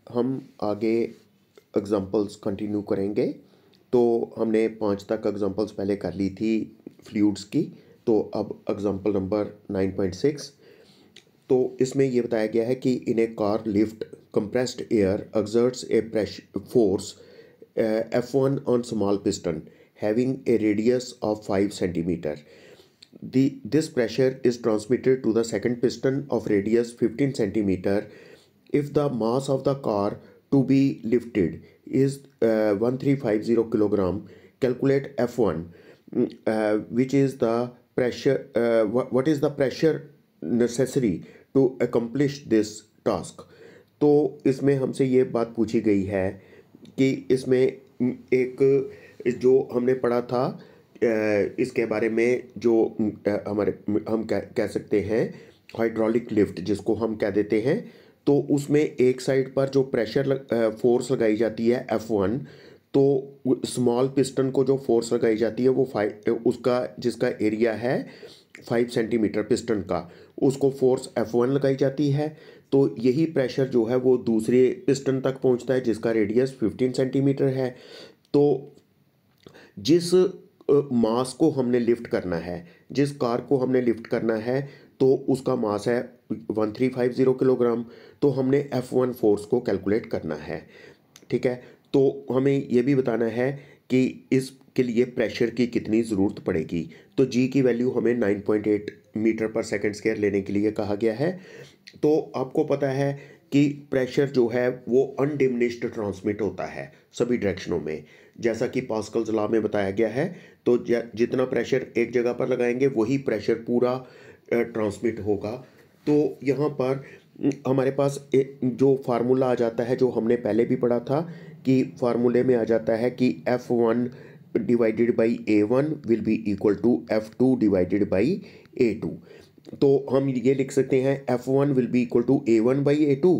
हम आगे examples continue करेंगे। तो हमने 5 तक एग्जांपल्स पहले कर ली थी फ्लूइड्स की। तो अब एग्जांपल नंबर 9.6। तो इसमें ये बताया गया है कि in a car lift compressed air exerts a pressure force F1 on small piston having a radius of 5 centimeter. This pressure is transmitted to the second piston of radius 15 centimeter. If the mass of the car to be lifted is 1350 kilogram, calculate F1, which is the pressure. What is the pressure necessary to accomplish this task? तो इसमें हमसे ये बात पूछी गई है कि इसमें एक जो हमने पढ़ा था इसके बारे में जो हमारे हम कह सकते हैं हाइड्रोलिक लिफ्ट जिसको हम कह देते हैं। तो उसमें एक साइड पर जो प्रेशर फोर्स लगाई जाती है F1, तो स्मॉल पिस्टन को जो फोर्स लगाई जाती है वो उसका जिसका एरिया है 5 सेंटीमीटर पिस्टन का, उसको फोर्स F1 लगाई जाती है। तो यही प्रेशर जो है वो दूसरे पिस्टन तक पहुंचता है जिसका रेडियस 15 सेंटीमीटर है। तो जिस मास को हमने लिफ्ट करना है, जिस कार को हमने लिफ्ट करना है, तो उसका मास है 1350 किलोग्राम। तो हमने F1 फोर्स को कैलकुलेट करना है। ठीक है। तो हमें यह भी बताना है कि इसके लिए प्रेशर की कितनी ज़रूरत पड़ेगी। तो जी की वैल्यू हमें 9.8 मीटर पर सेकंड स्क्वायर लेने के लिए कहा गया है। तो आपको पता है कि प्रेशर जो है वो अनडिमिनिश्ड ट्रांसमिट होता है सभी डायरेक्शनों में, जैसा कि पास्कल्स लॉ में बताया गया है। तो जितना प्रेशर एक जगह पर लगाएंगे वही प्रेशर पूरा ट्रांसमिट होगा। तो यहाँ पर हमारे पास जो फार्मूला आ जाता है जो हमने पहले भी पढ़ा था कि फार्मूले में आ जाता है कि F1 divided by A1 will be equal to F2 divided by A2। तो हम ये लिख सकते हैं F1 will be equal to A1 by A2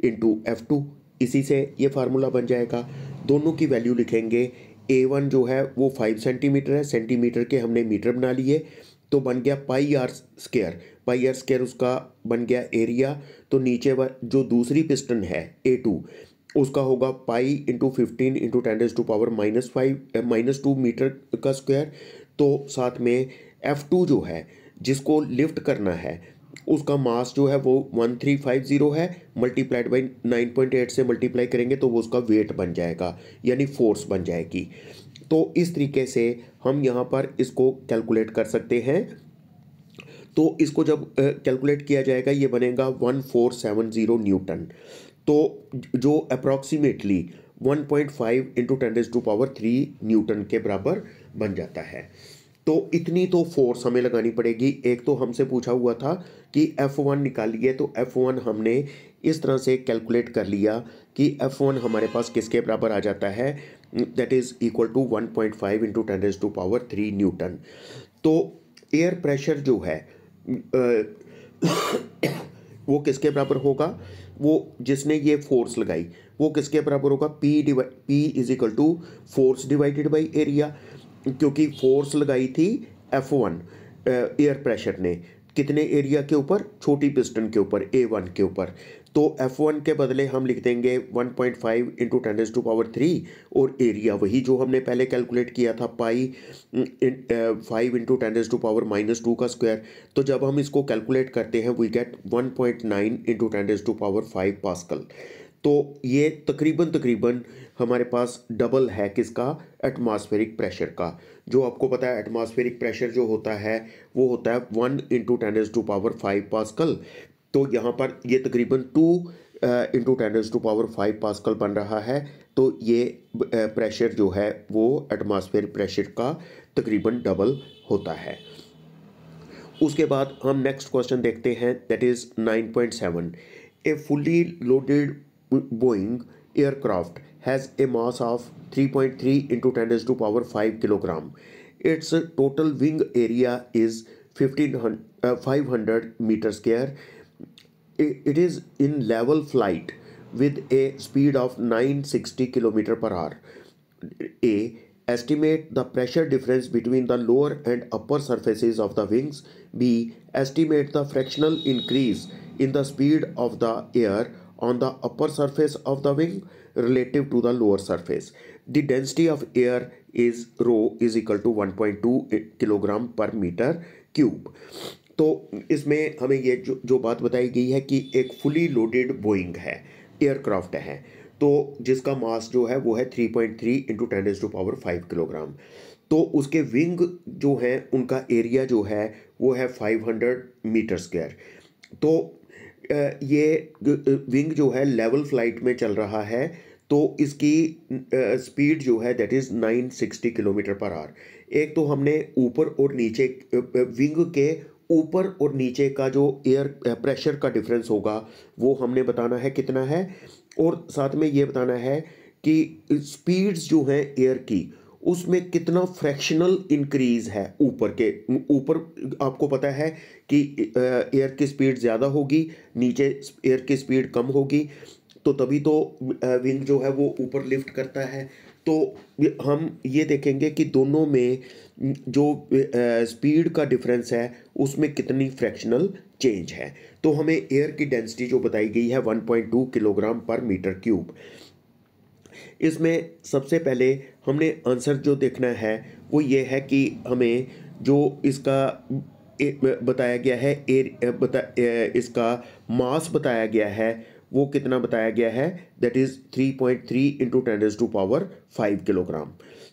into F2। इसी से ये फार्मूला बन जाएगा। दोनों की वैल्यू लिखेंगे। A1 जो है वो 5 सेंटीमीटर है, सेंटीमीटर के हमने मीटर बना लिए, तो बन गया pi r square. Pi r square उसका बन गया एरिया। तो नीचे जो दूसरी पिस्टन है A2 उसका होगा पाई इंटू 15 इंटू 10⁻⁻⁵ -2 मीटर का स्क्वायर। तो साथ में F2 जो है जिसको लिफ्ट करना है उसका मास जो है वो 1350 है, मल्टीप्लाइड बाई 9.8 से मल्टीप्लाई करेंगे तो वो उसका वेट बन जाएगा, यानी फोर्स बन जाएगी। तो इस तरीके से हम यहाँ पर इसको कैलकुलेट कर सकते हैं। तो इसको जब कैलकुलेट किया जाएगा ये बनेगा 1470 न्यूटन। तो जो अप्रॉक्सीमेटली 1.5 इंटू 10⁻³ न्यूटन के बराबर बन जाता है। तो इतनी तो फोर्स हमें लगानी पड़ेगी। एक तो हमसे पूछा हुआ था कि F1 निकालिए, तो F1 हमने इस तरह से कैलकुलेट कर लिया कि F1 हमारे पास किसके बराबर आ जाता है, that is equal to 1.5 into 10⁻³ newton. तो एयर प्रेशर जो है वो किसके बराबर होगा, वो जिसने ये फोर्स लगाई वो किसके बराबर होगा, P is equal to force divided by area. क्योंकि फोर्स लगाई थी F1 एयर प्रेशर ने कितने एरिया के ऊपर, छोटी पिस्टन के ऊपर A1 के ऊपर। तो F1 के बदले हम लिख देंगे 1.5 इंटू 10⁻³ और एरिया वही जो हमने पहले कैलकुलेट किया था पाई 5 इंटू 10⁻⁻² का स्क्वायर। तो जब हम इसको कैलकुलेट करते हैं वी गेट 1.9 इंटू 10⁻⁵ पास्कल। तो ये तकरीबन हमारे पास डबल है किसका, एटमॉस्फेरिक प्रेशर का। जो आपको पता है एटमॉस्फेरिक प्रेशर जो होता है वो होता है 1 इंटू 10⁻⁵ पास्कल। तो यहाँ पर ये तकरीबन 2 इंटू 10⁻⁵ पास्कल बन रहा है। तो ये प्रेशर जो है वो एटमॉस्फेरिक प्रेशर का तकरीबन डबल होता है। उसके बाद हम नेक्स्ट क्वेश्चन देखते हैं, that is 9.7। A fully loaded Boeing aircraft has a mass of 3.3 into 10⁵ kilogram. Its total wing area is 500 meter square. It is in level flight with a speed of 960 km per hour. A. Estimate the pressure difference between the lower and upper surfaces of the wings. B. Estimate the fractional increase in the speed of the air on the upper surface of the wing relative to the lower surface. The density of air is rho is equal to 1.2 kilogram पर metre cube. तो इसमें हमें ये जो बात बताई गई है कि एक फुली लोडेड बोइंग है, एयरक्राफ्ट है, तो जिसका मास जो है वो है 3.3 इंटू 10⁵ किलोग्राम। तो उसके विंग जो हैं उनका एरिया जो है वो है 500 मीटर स्क्वायर। तो ये विंग जो है लेवल फ्लाइट में चल रहा है, तो इसकी स्पीड जो है that is 960 kilometre per hour. एक तो हमने ऊपर और नीचे विंग के ऊपर और नीचे का जो एयर प्रेशर का डिफरेंस होगा वो हमने बताना है कितना है, और साथ में ये बताना है कि स्पीड्स जो हैं एयर की उसमें कितना फ्रैक्शनल इंक्रीज है ऊपर आपको पता है कि एयर की स्पीड ज़्यादा होगी, नीचे एयर की स्पीड कम होगी, तो तभी तो विंग जो है वो ऊपर लिफ्ट करता है। तो हम ये देखेंगे कि दोनों में जो स्पीड का डिफरेंस है उसमें कितनी फ्रैक्शनल चेंज है। तो हमें एयर की डेंसिटी जो बताई गई है 1.2 किलोग्राम पर मीटर क्यूब। इसमें सबसे पहले हमने आंसर जो देखना है वो ये है कि हमें जो इसका बताया गया है इसका मास बताया गया है वो कितना बताया गया है, दैट इज़ 3.3 इंटू 10⁵ किलोग्राम।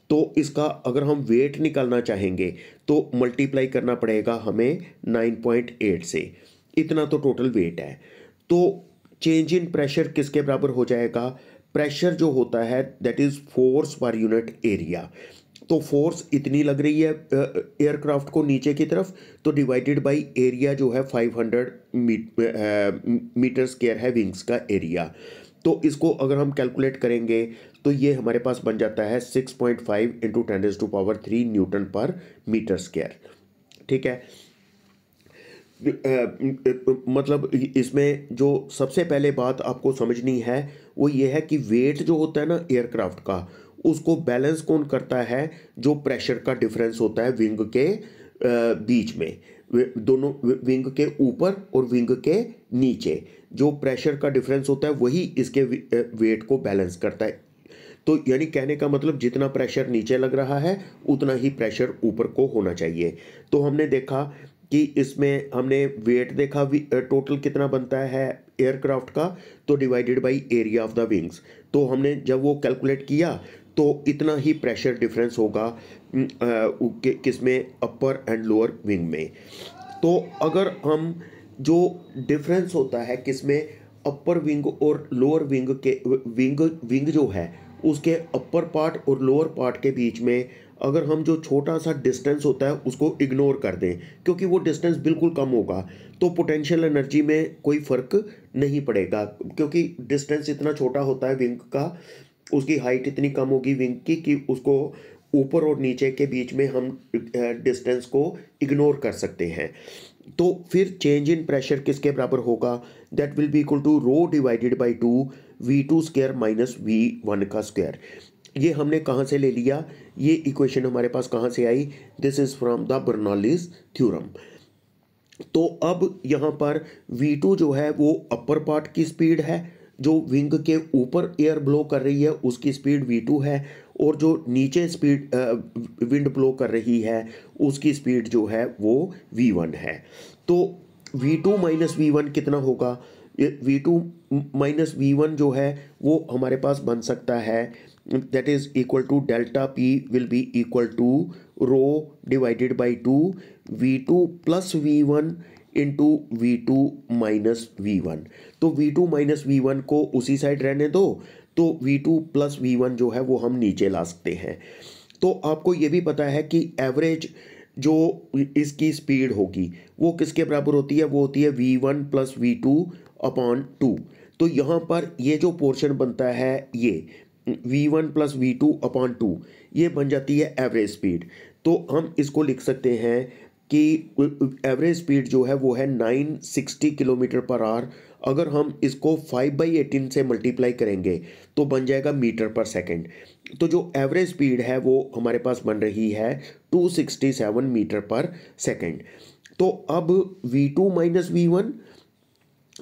तो इसका अगर हम वेट निकालना चाहेंगे तो मल्टीप्लाई करना पड़ेगा हमें 9.8 से, इतना तो टोटल वेट है। तो चेंज इन प्रेशर किसके बराबर हो जाएगा, प्रेशर जो होता है that is force per unit area. तो फोर्स इतनी लग रही है एयरक्राफ्ट को नीचे की तरफ, तो डिवाइडेड बाय एरिया जो है 500 मीटर स्क्वायर है विंग्स का एरिया। तो इसको अगर हम कैलकुलेट करेंगे तो ये हमारे पास बन जाता है 6.5 इंटू 10⁻³ न्यूटन पर मीटर स्क्वायर। ठीक है, मतलब इसमें जो सबसे पहले बात आपको समझनी है वो ये है कि वेट जो होता है ना एयरक्राफ्ट का, उसको बैलेंस कौन करता है, जो प्रेशर का डिफरेंस होता है विंग के बीच में, दोनों विंग के ऊपर और विंग के नीचे जो प्रेशर का डिफरेंस होता है वही इसके वेट को बैलेंस करता है। तो यानी कहने का मतलब जितना प्रेशर नीचे लग रहा है उतना ही प्रेशर ऊपर को होना चाहिए। तो हमने देखा कि इसमें हमने वेट देखा टोटल कितना बनता है एयरक्राफ्ट का, तो divided by area of the wings. तो हमने जब वो कैलकुलेट किया तो इतना ही प्रेशर डिफरेंस होगा किसमें, अपर एंड लोअर विंग में। तो अगर हम जो डिफरेंस होता है किसमें, अपर विंग और लोअर विंग के विंग जो है उसके अपर पार्ट और लोअर पार्ट के बीच में अगर हम जो छोटा सा डिस्टेंस होता है उसको इग्नोर कर दें, क्योंकि वो डिस्टेंस बिल्कुल कम होगा, तो पोटेंशियल एनर्जी में कोई फ़र्क नहीं पड़ेगा, क्योंकि डिस्टेंस इतना छोटा होता है विंग का, उसकी हाइट इतनी कम होगी विंग की कि उसको ऊपर और नीचे के बीच में हम डिस्टेंस को इग्नोर कर सकते हैं। तो फिर चेंज इन प्रेशर किसके बराबर होगा, that will be equal to rho divided by 2 V2 square minus V1 का स्क्वायर। ये हमने कहाँ से ले लिया, ये इक्वेशन हमारे पास कहाँ से आई, this is from the Bernoulli's theorem. तो अब यहाँ पर V2 जो है वो अपर पार्ट की स्पीड है, जो विंग के ऊपर एयर ब्लो कर रही है उसकी स्पीड V2 है, और जो नीचे स्पीड विंड ब्लो कर रही है उसकी स्पीड जो है वो V1 है। तो V2 माइनस V1 कितना होगा, V2 माइनस V1 जो है वो हमारे पास बन सकता है that is equal to delta P will be equal to rho divided by 2 V2 plus V1 into V2 minus V1। तो V2 माइनस V1 को उसी साइड रहने दो, तो V2 प्लस V1 जो है वो हम नीचे ला सकते हैं। तो आपको ये भी पता है कि एवरेज जो इसकी स्पीड होगी वो किसके बराबर होती है, वो होती है V1 प्लस V2 अपॉन 2। तो यहाँ पर ये जो पोर्शन बनता है ये V1 प्लस V2 अपॉन 2 ये बन जाती है एवरेज स्पीड। तो हम इसको लिख सकते हैं कि एवरेज स्पीड जो है वो है 960 किलोमीटर पर आवर। अगर हम इसको 5/18 से मल्टीप्लाई करेंगे तो बन जाएगा मीटर पर सेकंड। तो जो एवरेज स्पीड है वो हमारे पास बन रही है 267 मीटर पर सेकंड। तो अब V2 minus V1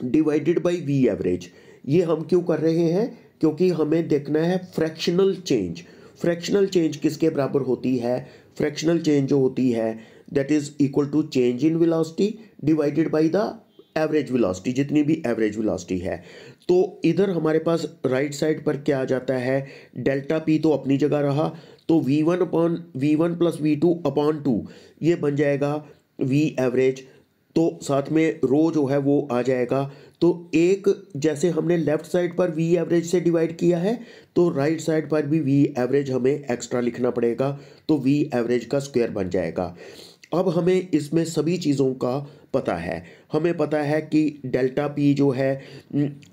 divided by V average, ये हम क्यों कर रहे हैं? क्योंकि हमें देखना है फ्रैक्शनल चेंज। फ्रैक्शनल चेंज किसके बराबर होती है? फ्रैक्शनल चेंज जो होती है that is equal to change in velocity divided by the average velocity, जितनी भी एवरेज वेलोसिटी है। तो इधर हमारे पास राइट साइड पर क्या आ जाता है? डेल्टा पी तो अपनी जगह रहा, तो V1 प्लस V2 अपॉन 2 ये बन जाएगा V एवरेज। तो साथ में रो जो है वो आ जाएगा। तो एक जैसे हमने लेफ्ट साइड पर V एवरेज से डिवाइड किया है, तो राइट साइड पर भी V एवरेज हमें एक्स्ट्रा लिखना पड़ेगा, तो V एवरेज का स्क्वायर बन जाएगा। अब हमें इसमें सभी चीज़ों का पता है। हमें पता है कि डेल्टा पी जो है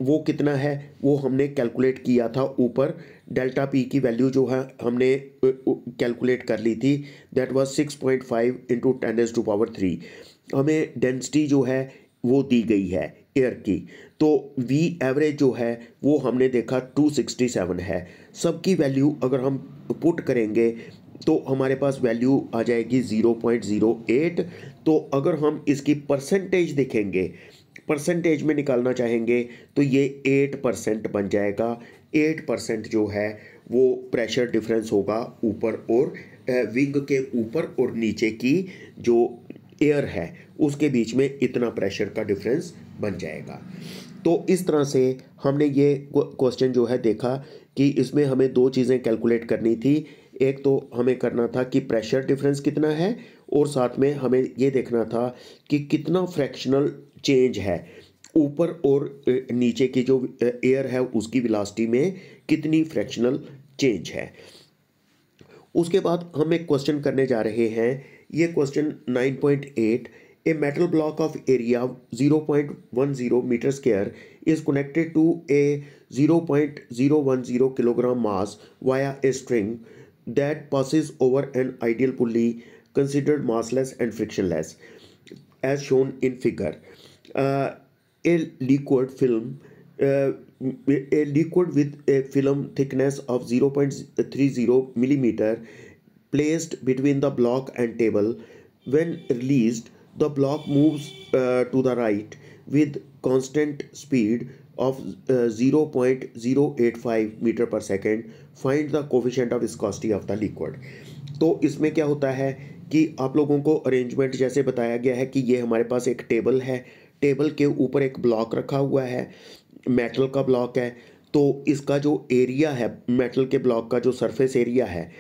वो कितना है, वो हमने कैलकुलेट किया था ऊपर। डेल्टा पी की वैल्यू जो है हमने कैलकुलेट कर ली थी, दैट वाज 6.5 इंटू 10⁻³ हमें डेंसिटी जो है वो दी गई है एयर की। तो वी एवरेज जो है वो हमने देखा 267 है। सबकी वैल्यू अगर हम पुट करेंगे तो हमारे पास वैल्यू आ जाएगी 0.08। तो अगर हम इसकी परसेंटेज देखेंगे, परसेंटेज में निकालना चाहेंगे, तो ये 8% बन जाएगा। 8% जो है वो प्रेशर डिफरेंस होगा ऊपर और विंग के ऊपर और नीचे की जो एयर है उसके बीच में इतना प्रेशर का डिफरेंस बन जाएगा। तो इस तरह से हमने ये क्वेश्चन जो है देखा कि इसमें हमें दो चीज़ें कैलकुलेट करनी थी। एक तो हमें करना था कि प्रेशर डिफरेंस कितना है, और साथ में हमें ये देखना था कि कितना फ्रैक्शनल चेंज है ऊपर और नीचे की जो एयर है उसकी वेलोसिटी में कितनी फ्रैक्शनल चेंज है। उसके बाद हम एक क्वेश्चन करने जा रहे हैं। ये question 9.8, a metal block of area 0.10 metre square is connected to a 0.010 kilogram mass via a string that passes over an ideal pulley considered massless and frictionless as shown in figure. A liquid film a liquid with a film thickness of 0.30 millimeter placed between the block and table. When released, the block moves to the right with constant speed of 0.085 meter per second. Find the coefficient of viscosity of the liquid. तो इसमें क्या होता है कि आप लोगों को arrangement जैसे बताया गया है कि ये हमारे पास एक टेबल है, टेबल के ऊपर एक ब्लॉक रखा हुआ है, मेटल का ब्लॉक है। तो इसका जो एरिया है, मेटल के ब्लॉक का जो सरफेस एरिया है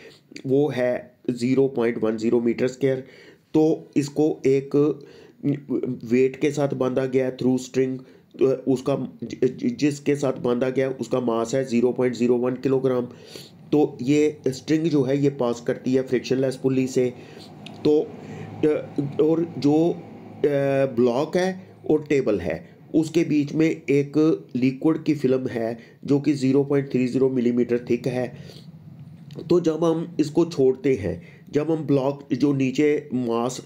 वो है 0.10 मीटर स्क्वायर। तो इसको एक वेट के साथ बांधा गया थ्रू स्ट्रिंग, उसका जिसके साथ बांधा गया उसका मास है 0.01 किलोग्राम। तो ये स्ट्रिंग जो है ये पास करती है फ्रिक्शनलेस पुली से। तो और जो ब्लॉक है और टेबल है उसके बीच में एक लिक्विड की फिल्म है जो कि 0.30 मिलीमीटर थिक है। तो जब हम इसको छोड़ते हैं, जब हम ब्लॉक जो नीचे मास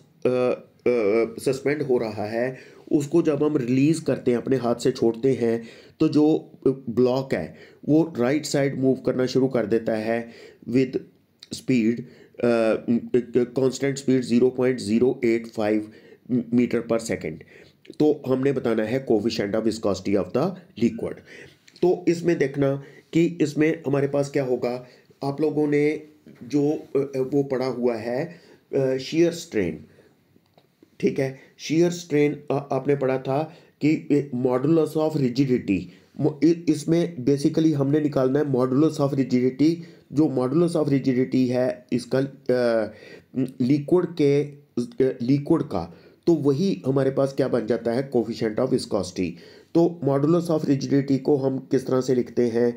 सस्पेंड हो रहा है उसको जब हम रिलीज़ करते हैं, अपने हाथ से छोड़ते हैं, तो जो ब्लॉक है वो राइट साइड मूव करना शुरू कर देता है with speed constant speed 0.085 metre पर सेकेंड। तो हमने बताना है coefficient of viscosity of the liquid. तो इसमें देखना कि इसमें हमारे पास क्या होगा। आप लोगों ने जो वो पढ़ा हुआ है शियर स्ट्रेन, ठीक है। शियर स्ट्रेन आपने पढ़ा था कि मॉडुलस ऑफ रिजिडिटी, इसमें बेसिकली हमने निकालना है मॉडुलस ऑफ रिजिडिटी। जो मॉडुलस ऑफ रिजिडिटी है इसका लिक्विड का, तो वही हमारे पास क्या बन जाता है, कोफिशिएंट ऑफ विस्कोसिटी। तो मॉडुलस ऑफ रिजिडिटी को हम किस तरह से लिखते हैं?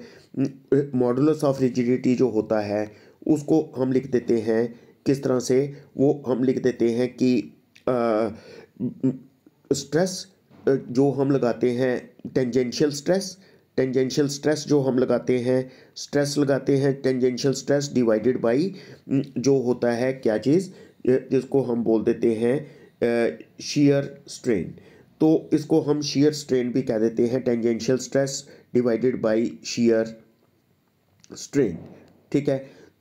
मॉडुलस ऑफ रिजिडिटी जो होता है उसको हम लिख देते हैं किस तरह से, वो हम लिख देते हैं कि स्ट्रेस जो हम लगाते हैं टेंजेंशियल स्ट्रेस, टेंजेंशियल स्ट्रेस जो हम लगाते हैं, स्ट्रेस लगाते हैं टेंजेंशियल स्ट्रेस डिवाइडेड बाय जो होता है क्या चीज़, जिसको हम बोल देते हैं शियर स्ट्रेन। तो इसको हम शियर स्ट्रेन भी कह देते हैं, tangential stress divided by shear strain, ठीक है।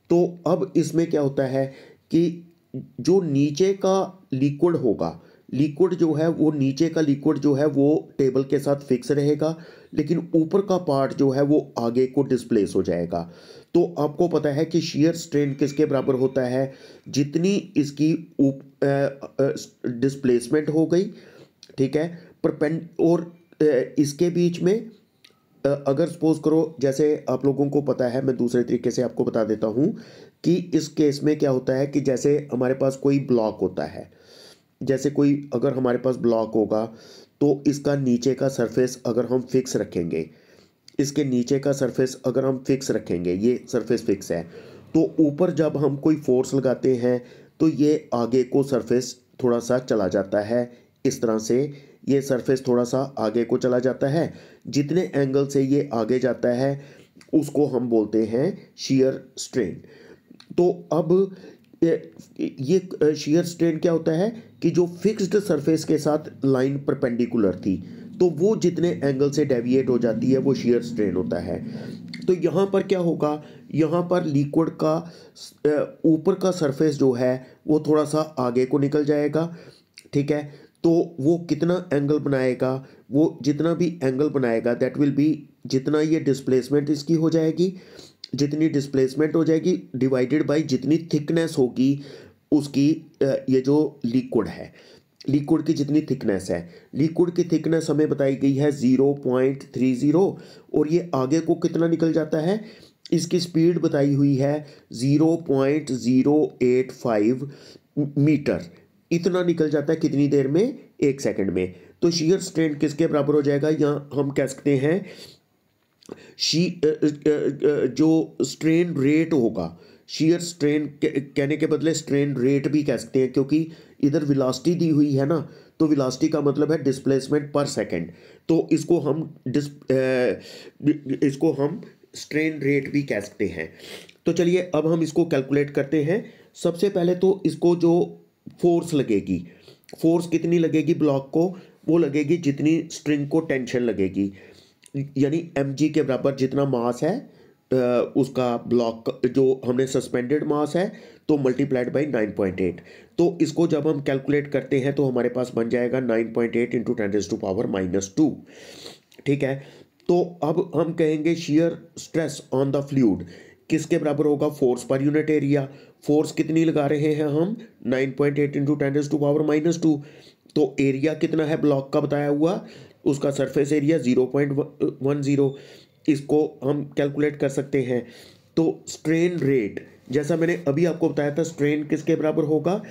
तो अब इसमें क्या होता है कि जो नीचे का लिक्विड होगा, लिक्विड जो है वो नीचे का लिक्विड जो है वो टेबल के साथ फिक्स रहेगा, लेकिन ऊपर का पार्ट जो है वो आगे को डिस्प्लेस हो जाएगा। तो आपको पता है कि शियर स्ट्रेन किसके बराबर होता है, जितनी इसकी डिस्प्लेसमेंट हो गई, ठीक है, और इसके बीच में अगर सपोज करो, जैसे आप लोगों को पता है, मैं दूसरे तरीके से आपको बता देता हूँ कि इस केस में क्या होता है कि जैसे हमारे पास कोई ब्लॉक होता है, जैसे कोई अगर हमारे पास ब्लॉक होगा तो इसका नीचे का सरफेस अगर हम फिक्स रखेंगे, इसके नीचे का सरफेस अगर हम फिक्स रखेंगे, ये सरफेस फिक्स है, तो ऊपर जब हम कोई फोर्स लगाते हैं तो ये आगे को सरफेस थोड़ा सा चला जाता है, इस तरह से ये सरफेस थोड़ा सा आगे को चला जाता है। जितने एंगल से ये आगे जाता है उसको हम बोलते हैं शियर स्ट्रेन। तो अब ये शियर स्ट्रेन क्या होता है कि जो फिक्स्ड सरफेस के साथ लाइन परपेंडिकुलर थी, तो वो जितने एंगल से डेविएट हो जाती है वो शियर स्ट्रेन होता है। तो यहाँ पर क्या होगा, यहाँ पर लिक्विड का ऊपर का सरफेस जो है वो थोड़ा सा आगे को निकल जाएगा, ठीक है। तो वो कितना एंगल बनाएगा, वो जितना भी एंगल बनाएगा दैट विल बी, जितना ये डिस्प्लेसमेंट इसकी हो जाएगी, जितनी डिस्प्लेसमेंट हो जाएगी डिवाइडेड बाय जितनी थिकनेस होगी उसकी, ये जो लिक्विड है, लिक्विड की जितनी थिकनेस है, लिक्विड की थिकनेस हमें बताई गई है 0.30, और ये आगे को कितना निकल जाता है, इसकी स्पीड बताई हुई है 0.085 मीटर, इतना निकल जाता है कितनी देर में, 1 सेकंड में। तो शियर स्ट्रेन किसके बराबर हो जाएगा, यहाँ हम कह सकते हैं जो स्ट्रेन रेट होगा, शियर स्ट्रेन कहने के बदले स्ट्रेन रेट भी कह सकते हैं, क्योंकि इधर वेलोसिटी दी हुई है ना, तो वेलोसिटी का मतलब है डिस्प्लेसमेंट पर सेकंड, तो इसको हम स्ट्रेन रेट भी कह सकते हैं। तो चलिए अब हम इसको कैलकुलेट करते हैं। सबसे पहले तो इसको जो फोर्स लगेगी, फोर्स कितनी लगेगी ब्लॉक को, वो लगेगी जितनी स्ट्रिंग को टेंशन लगेगी, यानी mg के बराबर जितना मास है उसका ब्लॉक जो हमने सस्पेंडेड मास है, तो मल्टीप्लाइड बाई 9.8। तो इसको जब हम कैलकुलेट करते हैं तो हमारे पास बन जाएगा 9.8 इंटू 10⁻⁻², ठीक है। तो अब हम कहेंगे shear stress on the fluid किसके बराबर होगा, force per unit area. Force कितनी लगा रहे हैं हम, 9.8 इंटू 10⁻⁻²। तो एरिया कितना है ब्लॉक का बताया हुआ, उसका सरफेस एरिया 0.10, इसको हम कैलकुलेट कर सकते हैं। तो स्ट्रेन रेट जैसा मैंने अभी आपको बताया था, स्ट्रेन किसके बराबर होगा,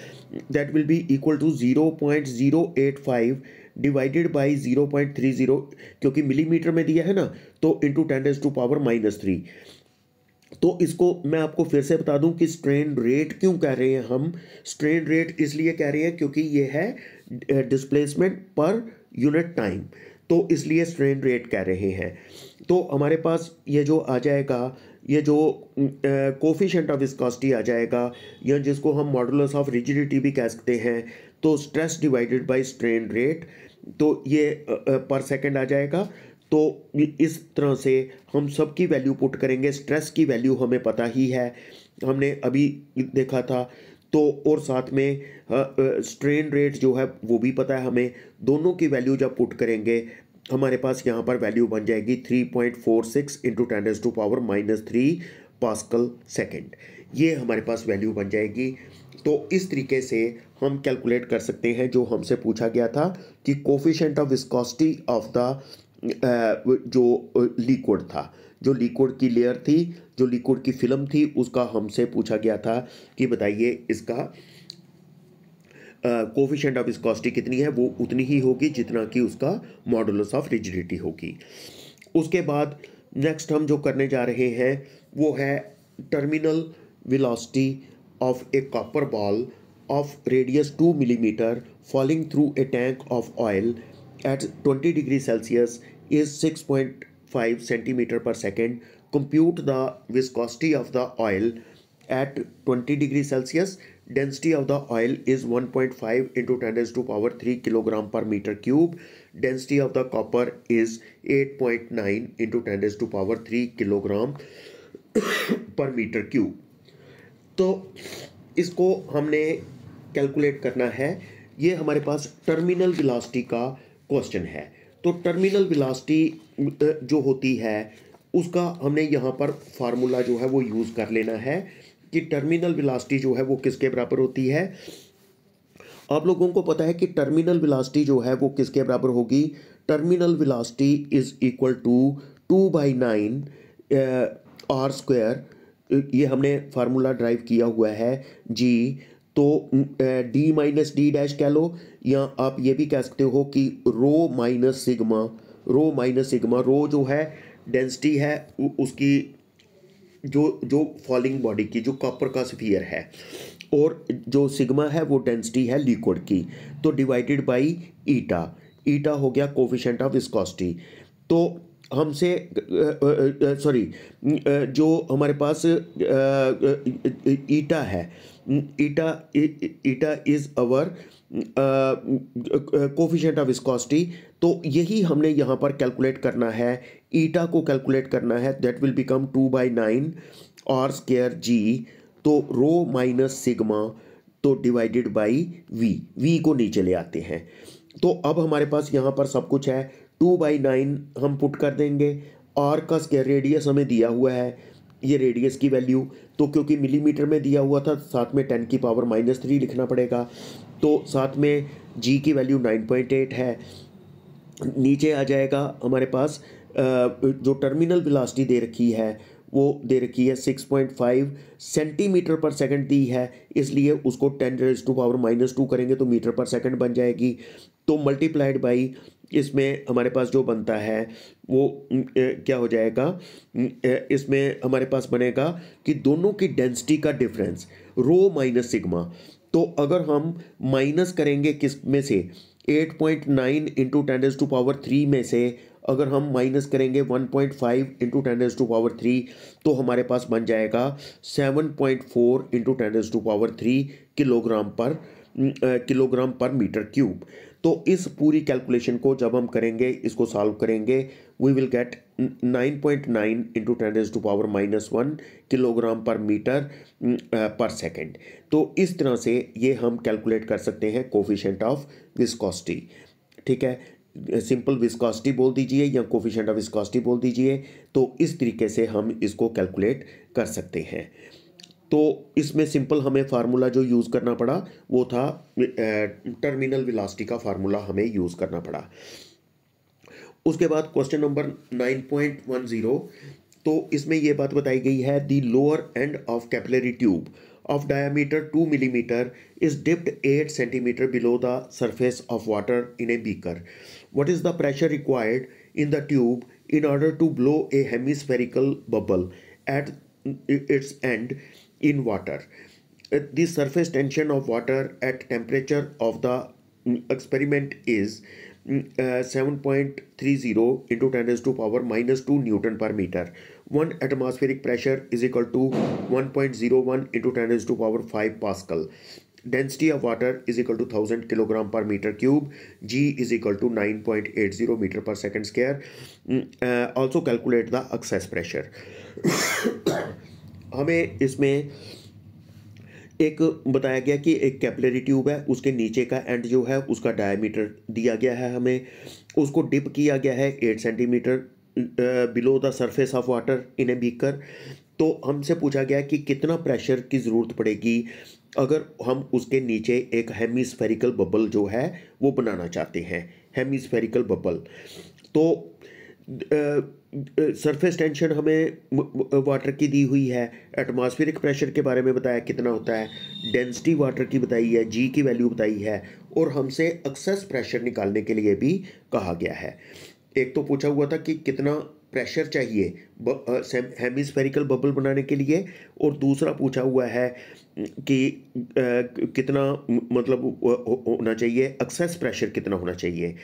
that will be equal to 0.085 divided by 0.30, क्योंकि मिलीमीटर में दिया है ना, तो इंटू 10⁻⁻3। तो इसको मैं आपको फिर से बता दूं कि स्ट्रेन रेट क्यों कह रहे हैं हम, स्ट्रेन रेट इसलिए कह रहे हैं क्योंकि ये है डिस्प्लेसमेंट पर यूनिट टाइम, तो इसलिए स्ट्रेन रेट कह रहे हैं। तो हमारे पास ये जो आ जाएगा, ये जो कोफिशिएंट ऑफ विस्कोसिटी आ जाएगा, या जिसको हम मॉडुलस ऑफ रिजिडिटी भी कह सकते हैं, तो stress divided by strain rate, तो ये पर सेकंड आ जाएगा। तो इस तरह से हम सब की वैल्यू पुट करेंगे, स्ट्रेस की वैल्यू हमें पता ही है, हमने अभी देखा था, तो और साथ में स्ट्रेन रेट जो है वो भी पता है हमें। दोनों की वैल्यू जब पुट करेंगे हमारे पास यहाँ पर वैल्यू बन जाएगी 3.46 इंटू 10⁻⁻³ पास्कल सेकेंड, ये हमारे पास वैल्यू बन जाएगी। तो इस तरीके से हम कैलकुलेट कर सकते हैं जो हमसे पूछा गया था कि coefficient of viscosity of the जो लिक्विड था, जो लिक्विड की लेयर थी, जो लिक्विड की फिल्म थी, उसका हमसे पूछा गया था कि बताइए इसका कोफिशिएंट ऑफ विस्कोसिटी कितनी है, वो उतनी ही होगी जितना कि उसका मॉडुलस ऑफ रिजिडिटी होगी। उसके बाद नेक्स्ट हम जो करने जा रहे हैं वो है terminal velocity of A copper ball of radius 2 millimetre falling through a tank of oil at 20 degrees Celsius is 6.5 centimeter per second. Compute the viscosity of the oil at 20 degrees Celsius. Density of the oil is 1.5 into 10⁻³ kilogram per meter cube. Density of the copper is 8.9 into 10⁻³ kilogram per meter cube. तो इसको हमने calculate करना है, ये हमारे पास terminal velocity का question है। तो टर्मिनल वेलोसिटी जो होती है उसका हमने यहाँ पर फार्मूला जो है वो यूज़ कर लेना है कि टर्मिनल वेलोसिटी जो है वो किसके बराबर होती है। आप लोगों को पता है कि टर्मिनल वेलोसिटी जो है वो किसके बराबर होगी। Terminal velocity is equal to 2/9 r square. ये हमने फार्मूला ड्राइव किया हुआ है जी। तो डी माइनस डी डैश कह लो, या आप ये भी कह सकते हो कि रो माइनस सिग्मा। रो जो है डेंसिटी है उसकी, जो जो फॉलिंग बॉडी की, जो कॉपर का स्फीयर है, और जो सिग्मा है वो डेंसिटी है लिक्विड की, तो डिवाइडेड बाई ईटा। ईटा हो गया कोफिशिएंट ऑफ विस्कोसिटी। तो हमसे सॉरी, जो हमारे पास ईटा है, eta is our coefficient of viscosity. तो यही हमने यहाँ पर कैलकुलेट करना है, ईटा को कैलकुलेट करना है। That will become 2/9 r square g. तो रो माइनस सिग्मा, तो डिवाइडेड बाई वी को नीचे ले आते हैं। तो अब हमारे पास यहाँ पर सब कुछ है। 2/9 हम पुट कर देंगे। आर का स्क्वायर रेडियस हमें दिया हुआ है, ये रेडियस की वैल्यू, तो क्योंकि मिलीमीटर में दिया हुआ था साथ में 10⁻³ लिखना पड़ेगा। तो साथ में जी की वैल्यू 9.8 है। नीचे आ जाएगा हमारे पास जो टर्मिनल वेलोसिटी दे रखी है वो दे रखी है 6.5 सेंटीमीटर पर सेकंड दी है, इसलिए उसको 10⁻² करेंगे तो मीटर पर सेकंड बन जाएगी। तो मल्टीप्लाइड बाई इसमें हमारे पास जो बनता है वो क्या हो जाएगा, इसमें हमारे पास बनेगा कि दोनों की डेंसिटी का डिफरेंस रो माइनस सिग्मा। तो अगर हम माइनस करेंगे किस में से, 8.9 इंटू 10⁻³ में से अगर हम माइनस करेंगे 1.5 इंटू 10⁻³ तो हमारे पास बन जाएगा 7.4 इंटू 10⁻³ किलोग्राम पर मीटर क्यूब। तो इस पूरी कैलकुलेशन को जब हम करेंगे, इसको सॉल्व करेंगे, we will get 9.9 into 10⁻⁻1 kilogram पर मीटर पर सेकेंड। तो इस तरह से ये हम कैलकुलेट कर सकते हैं कोफिशिएंट ऑफ विस्कोसिटी। ठीक है, सिंपल विस्कोसिटी बोल दीजिए या कोफिशिएंट ऑफ विस्कोसिटी बोल दीजिए। तो इस तरीके से हम इसको कैलकुलेट कर सकते हैं। तो इसमें सिंपल हमें फार्मूला जो यूज़ करना पड़ा वो था टर्मिनल वेलोसिटी का फार्मूला हमें यूज़ करना पड़ा। उसके बाद क्वेश्चन नंबर 9.10, तो इसमें यह बात बताई गई है, the lower end of capillary tube of diameter 2 millimeter is dipped 8 centimeter below the surface of water in a beaker. What is the pressure required in the tube in order to blow a hemispherical bubble at its end in water? The surface tension of water at temperature of the experiment is 7.30 into 10⁻⁻² Newton per meter. 1 atmospheric pressure is equal to 1.01 into 10⁻⁵ Pascal. Density of water is equal to 1000 kilogram per meter cube. G is equal to 9.80 meter per second square. Also calculate the excess pressure. हमें इसमें एक बताया गया कि एक capillary tube है, उसके नीचे का एंड जो है उसका डायमीटर दिया गया है, हमें उसको डिप किया गया है 8 centimetre below the surface of water in a beaker. तो हमसे पूछा गया कि कितना प्रेशर की ज़रूरत पड़ेगी अगर हम उसके नीचे एक हेमिस्फेरिकल बबल जो है वो बनाना चाहते हैं, हेमिस्फेरिकल बबल। तो सरफेस टेंशन हमें वाटर की दी हुई है, एटमॉस्फेरिक प्रेशर के बारे में बताया कितना होता है, डेंसिटी वाटर की बताई है, जी की वैल्यू बताई है, और हमसे एक्सेस प्रेशर निकालने के लिए भी कहा गया है। एक तो पूछा हुआ था कि कितना प्रेशर चाहिए हेमिस्फेरिकल बबल बनाने के लिए, और दूसरा पूछा हुआ है कि कितना मतलब होना चाहिए, एक्सेस प्रेशर कितना होना चाहिए।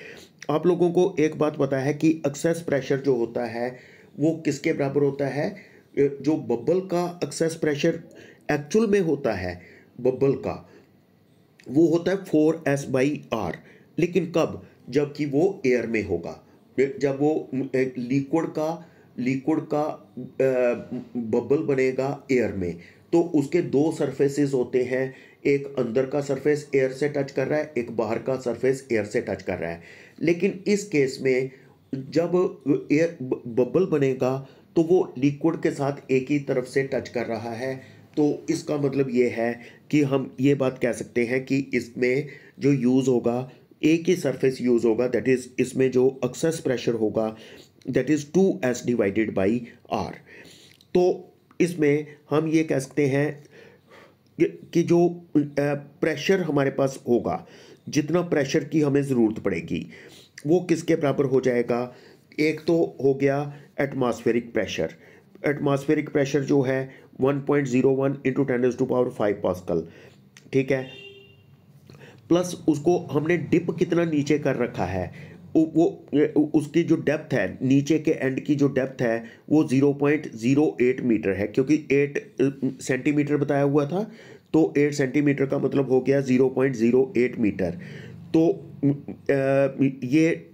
आप लोगों को एक बात पता है कि एक्सेस प्रेशर जो होता है वो किसके बराबर होता है, जो बबल का एक्सेस प्रेशर एक्चुअल में होता है बबल का, वो होता है 4S/R। लेकिन कब, जबकि वो एयर में होगा। जब वो लिक्विड का बबल बनेगा एयर में, तो उसके दो सरफेसेस होते हैं, एक अंदर का सरफेस एयर से टच कर रहा है, एक बाहर का सरफेस एयर से टच कर रहा है। लेकिन इस केस में जब एयर बबल बनेगा तो वो लिक्विड के साथ एक ही तरफ से टच कर रहा है, तो इसका मतलब ये है कि हम ये बात कह सकते हैं कि इसमें जो यूज़ होगा एक ही सरफेस यूज़ होगा, दैट इज़ इसमें जो एक्सेस प्रेशर होगा that is 2s divided by r। तो इसमें हम ये कह सकते हैं कि जो प्रेशर हमारे पास होगा, जितना प्रेशर की हमें ज़रूरत पड़ेगी वो किसके बराबर हो जाएगा। एक तो हो गया एटमॉस्फेरिक प्रेशर। एटमॉस्फेरिक प्रेशर जो है 1.01 इंटू 10⁵ पास्कल, ठीक है, प्लस उसको हमने डिप कितना नीचे कर रखा है, वो उसकी जो डेप्थ है, नीचे के एंड की जो डेप्थ है वो 0.08 मीटर है, क्योंकि 8 सेंटीमीटर बताया हुआ था, तो 8 सेंटीमीटर का मतलब हो गया 0.08 मीटर। तो ये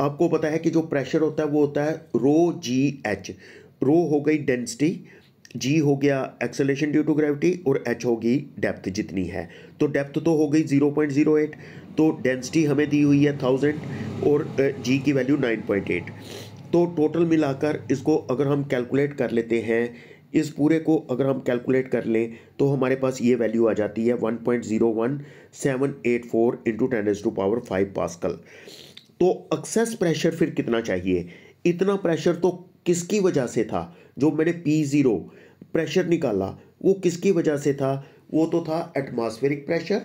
आपको पता है कि जो प्रेशर होता है वो होता है ρgh। रो हो गई डेंसिटी, जी हो गया एक्सेलेरेशन ड्यू टू ग्रेविटी, और एच होगी डेप्थ जितनी है। तो डेप्थ तो हो गई 0.08, तो डेंसिटी हमें दी हुई है 1000 और जी की वैल्यू 9.8। तो टोटल मिलाकर इसको अगर हम कैलकुलेट कर लेते हैं, इस पूरे को अगर हम कैलकुलेट कर लें तो हमारे पास ये वैल्यू आ जाती है 1.01784 इंटू 10⁵ पास्कल। तो एक्सेस प्रेशर फिर कितना चाहिए। इतना प्रेशर तो किसकी वजह से था, जो मैंने P0 प्रेशर निकाला वो किसकी वजह से था, वो तो था एटमॉस्फेरिक प्रेशर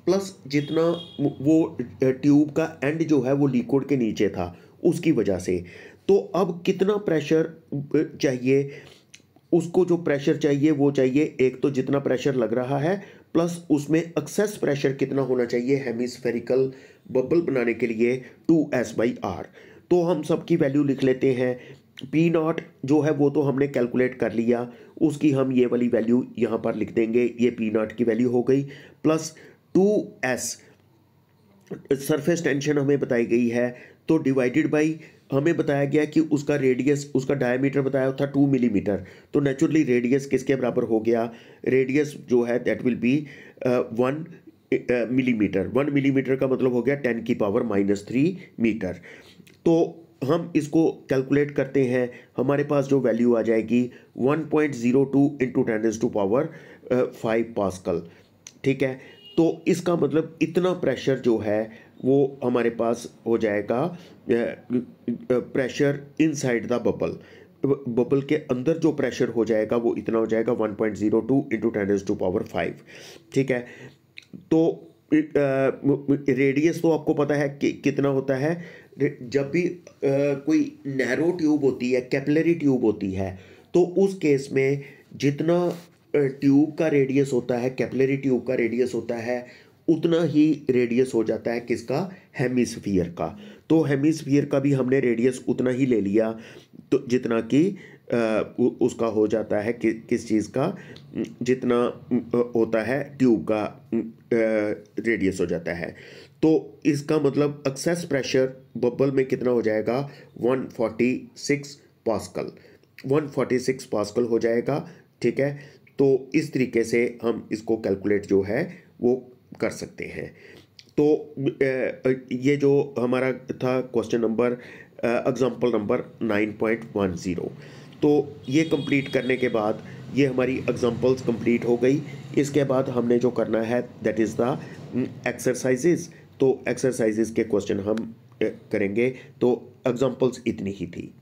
प्लस जितना वो ट्यूब का एंड जो है वो लिक्विड के नीचे था उसकी वजह से। तो अब कितना प्रेशर चाहिए, उसको जो प्रेशर चाहिए वो चाहिए एक तो जितना प्रेशर लग रहा है, प्लस उसमें एक्सेस प्रेशर कितना होना चाहिए हेमिस्फेरिकल बबल बनाने के लिए 2s/r। तो हम सबकी वैल्यू लिख लेते हैं। P0 जो है वो तो हमने कैलकुलेट कर लिया, उसकी हम ये वाली वैल्यू यहाँ पर लिख देंगे, ये P0 की वैल्यू हो गई, प्लस 2s सरफेस टेंशन हमें बताई गई है, तो डिवाइडेड बाई हमें बताया गया कि उसका रेडियस, उसका डायमीटर बताया था 2 मिलीमीटर, तो नेचुरली रेडियस किसके बराबर हो गया, रेडियस जो है that will B 1 millimetre. 1 millimetre का मतलब हो गया 10⁻³ मीटर। तो हम इसको कैलकुलेट करते हैं, हमारे पास जो वैल्यू आ जाएगी 1.02 इंटू 10⁵ पास्कल, ठीक है। तो इसका मतलब इतना प्रेशर जो है वो हमारे पास हो जाएगा pressure inside the bubble. Bubble के अंदर जो प्रेशर हो जाएगा वो इतना हो जाएगा 1.02 इंटू 10⁵, ठीक है। तो रेडियस तो आपको पता है कि कितना होता है, जब भी कोई नैरो ट्यूब होती है, कैपिलरी ट्यूब होती है, तो उस केस में जितना ट्यूब का रेडियस होता है, कैपिलरी ट्यूब का रेडियस होता है, उतना ही रेडियस हो जाता है किसका, हेमिस्फीयर का। तो हेमिस्फीयर का भी हमने रेडियस उतना ही ले लिया, तो जितना कि उसका हो जाता है किस चीज़ का, जितना होता है ट्यूब का रेडियस हो जाता है। तो इसका मतलब एक्सेस प्रेशर बबल में कितना हो जाएगा 146 पास्कल, 146 पास्कल हो जाएगा, ठीक है। तो इस तरीके से हम इसको कैलकुलेट जो है वो कर सकते हैं। तो ये जो हमारा था क्वेश्चन नंबर एग्जाम्पल नंबर 9.10, तो ये कंप्लीट करने के बाद ये हमारी एग्जाम्पल्स कंप्लीट हो गई। इसके बाद हमने जो करना है दैट इज़ द एक्सरसाइजेज। तो एक्सरसाइजेज के क्वेश्चन हम करेंगे, तो एग्जाम्पल्स इतनी ही थी।